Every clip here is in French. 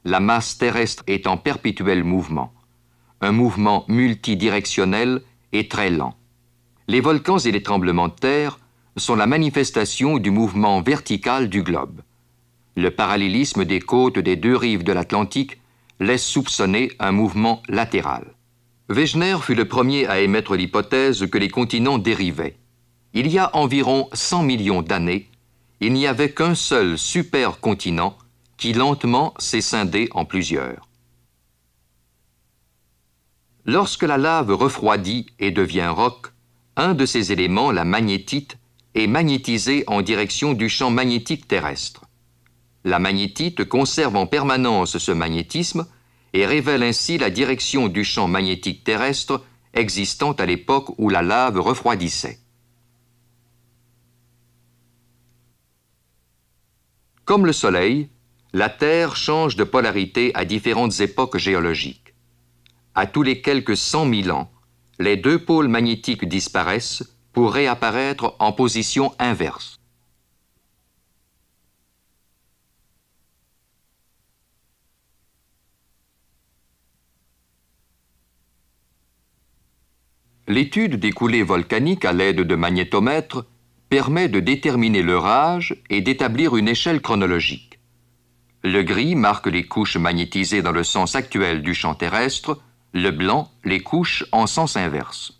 la masse terrestre est en perpétuel mouvement, un mouvement multidirectionnel et très lent. Les volcans et les tremblements de terre sont la manifestation du mouvement vertical du globe. Le parallélisme des côtes des deux rives de l'Atlantique laisse soupçonner un mouvement latéral. Wegener fut le premier à émettre l'hypothèse que les continents dérivaient. Il y a environ 100 millions d'années, il n'y avait qu'un seul supercontinent qui lentement s'est scindé en plusieurs. Lorsque la lave refroidit et devient roc, un de ces éléments, la magnétite, est magnétisé en direction du champ magnétique terrestre. La magnétite conserve en permanence ce magnétisme et révèle ainsi la direction du champ magnétique terrestre existant à l'époque où la lave refroidissait. Comme le Soleil, la Terre change de polarité à différentes époques géologiques. À tous les quelques 100 000 ans, les deux pôles magnétiques disparaissent pour réapparaître en position inverse. L'étude des coulées volcaniques à l'aide de magnétomètres permet de déterminer leur âge et d'établir une échelle chronologique. Le gris marque les couches magnétisées dans le sens actuel du champ terrestre, le blanc les couches en sens inverse.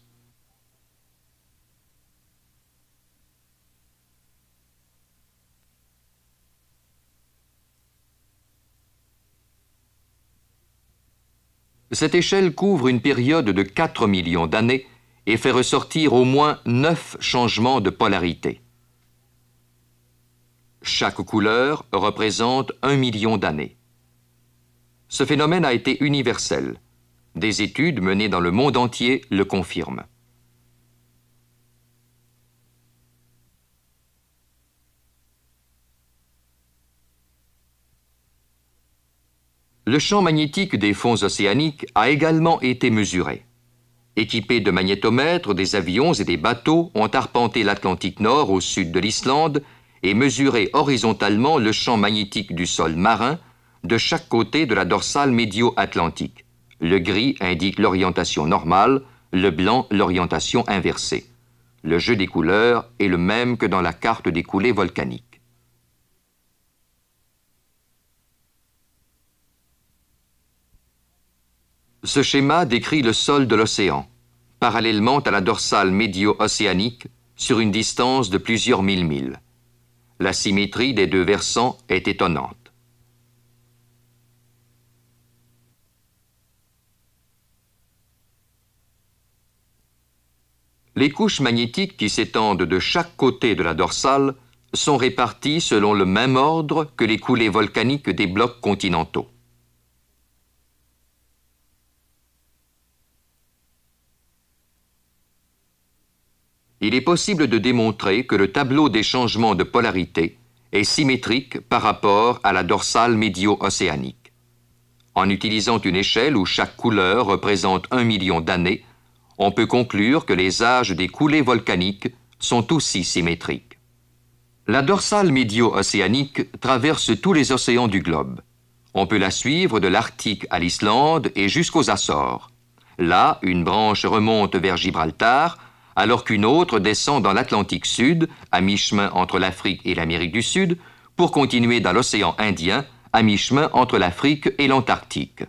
Cette échelle couvre une période de 4 millions d'années et fait ressortir au moins 9 changements de polarité. Chaque couleur représente 1 million d'années. Ce phénomène a été universel. Des études menées dans le monde entier le confirment. Le champ magnétique des fonds océaniques a également été mesuré. Équipés de magnétomètres, des avions et des bateaux ont arpenté l'Atlantique Nord au sud de l'Islande et mesuré horizontalement le champ magnétique du sol marin de chaque côté de la dorsale médio-atlantique. Le gris indique l'orientation normale, le blanc l'orientation inversée. Le jeu des couleurs est le même que dans la carte des coulées volcaniques. Ce schéma décrit le sol de l'océan, parallèlement à la dorsale médio-océanique, sur une distance de plusieurs mille milles. La symétrie des deux versants est étonnante. Les couches magnétiques qui s'étendent de chaque côté de la dorsale sont réparties selon le même ordre que les coulées volcaniques des blocs continentaux. Il est possible de démontrer que le tableau des changements de polarité est symétrique par rapport à la dorsale médio-océanique. En utilisant une échelle où chaque couleur représente 1 million d'années, on peut conclure que les âges des coulées volcaniques sont aussi symétriques. La dorsale médio-océanique traverse tous les océans du globe. On peut la suivre de l'Arctique à l'Islande et jusqu'aux Açores. Là, une branche remonte vers Gibraltar, alors qu'une autre descend dans l'Atlantique Sud, à mi-chemin entre l'Afrique et l'Amérique du Sud, pour continuer dans l'océan Indien, à mi-chemin entre l'Afrique et l'Antarctique.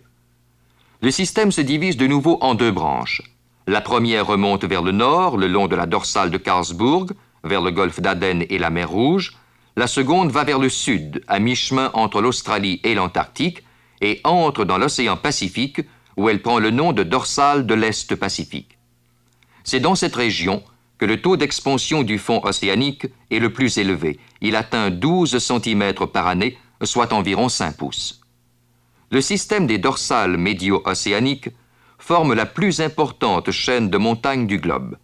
Le système se divise de nouveau en deux branches. La première remonte vers le nord, le long de la dorsale de Karlsburg, vers le golfe d'Aden et la mer Rouge. La seconde va vers le sud, à mi-chemin entre l'Australie et l'Antarctique, et entre dans l'océan Pacifique, où elle prend le nom de dorsale de l'Est Pacifique. C'est dans cette région que le taux d'expansion du fond océanique est le plus élevé. Il atteint 12 cm par année, soit environ 5 pouces. Le système des dorsales médio-océaniques forme la plus importante chaîne de montagnes du globe.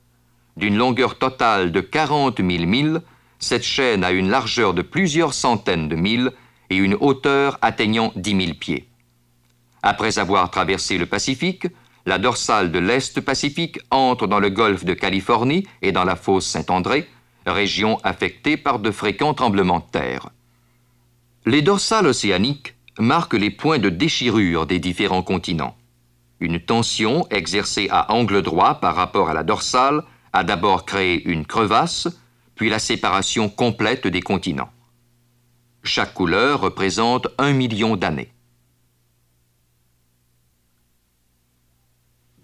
D'une longueur totale de 40 000 milles, cette chaîne a une largeur de plusieurs centaines de milles et une hauteur atteignant 10 000 pieds. Après avoir traversé le Pacifique, la dorsale de l'Est Pacifique entre dans le golfe de Californie et dans la fosse Saint-André, région affectée par de fréquents tremblements de terre. Les dorsales océaniques marque les points de déchirure des différents continents. Une tension exercée à angle droit par rapport à la dorsale a d'abord créé une crevasse, puis la séparation complète des continents. Chaque couleur représente 1 million d'années.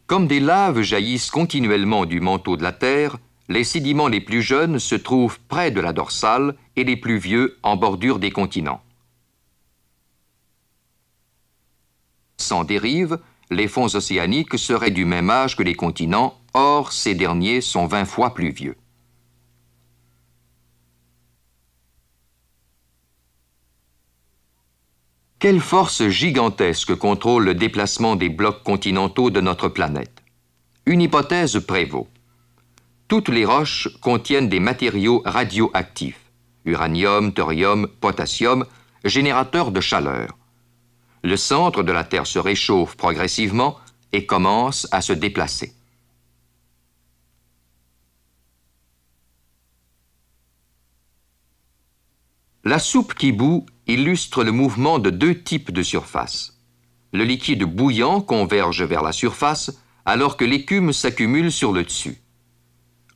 Comme des laves jaillissent continuellement du manteau de la Terre, les sédiments les plus jeunes se trouvent près de la dorsale et les plus vieux en bordure des continents. Sans dérive, les fonds océaniques seraient du même âge que les continents, or ces derniers sont 20 fois plus vieux. Quelle force gigantesque contrôle le déplacement des blocs continentaux de notre planète? Une hypothèse prévaut. Toutes les roches contiennent des matériaux radioactifs, uranium, thorium, potassium, générateurs de chaleur. Le centre de la Terre se réchauffe progressivement et commence à se déplacer. La soupe qui bout illustre le mouvement de deux types de surface. Le liquide bouillant converge vers la surface alors que l'écume s'accumule sur le dessus.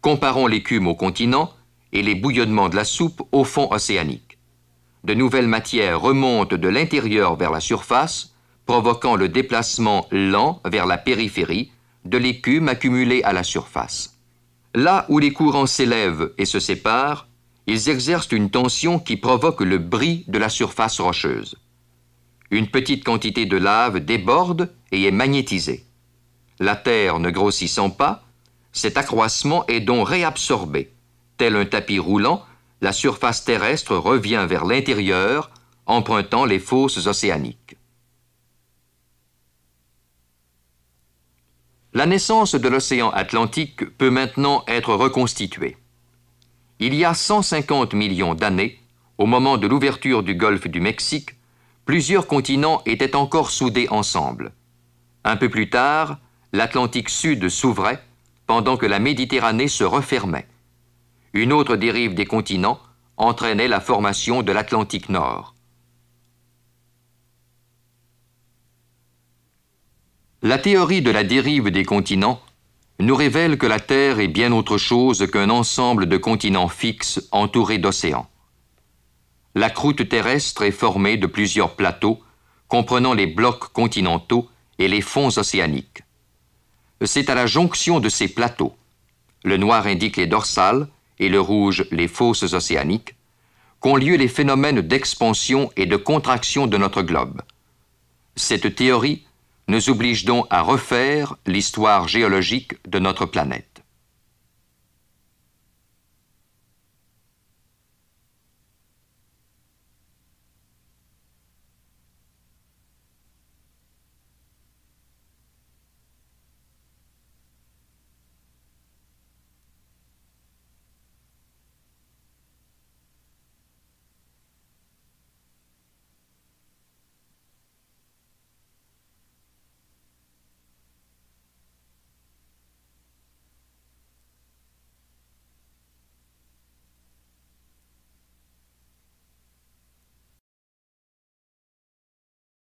Comparons l'écume au continent et les bouillonnements de la soupe au fond océanique. De nouvelles matières remontent de l'intérieur vers la surface, provoquant le déplacement lent vers la périphérie de l'écume accumulée à la surface. Là où les courants s'élèvent et se séparent, ils exercent une tension qui provoque le bris de la surface rocheuse. Une petite quantité de lave déborde et est magnétisée. La Terre ne grossissant pas, cet accroissement est donc réabsorbé. Tel un tapis roulant, la surface terrestre revient vers l'intérieur, empruntant les fosses océaniques. La naissance de l'océan Atlantique peut maintenant être reconstituée. Il y a 150 millions d'années, au moment de l'ouverture du golfe du Mexique, plusieurs continents étaient encore soudés ensemble. Un peu plus tard, l'Atlantique Sud s'ouvrait, pendant que la Méditerranée se refermait. Une autre dérive des continents entraînait la formation de l'Atlantique Nord. La théorie de la dérive des continents nous révèle que la Terre est bien autre chose qu'un ensemble de continents fixes entourés d'océans. La croûte terrestre est formée de plusieurs plateaux, comprenant les blocs continentaux et les fonds océaniques. C'est à la jonction de ces plateaux, le noir indique les dorsales et le rouge les fosses océaniques, qu'ont lieu les phénomènes d'expansion et de contraction de notre globe. Cette théorie nous oblige donc à refaire l'histoire géologique de notre planète.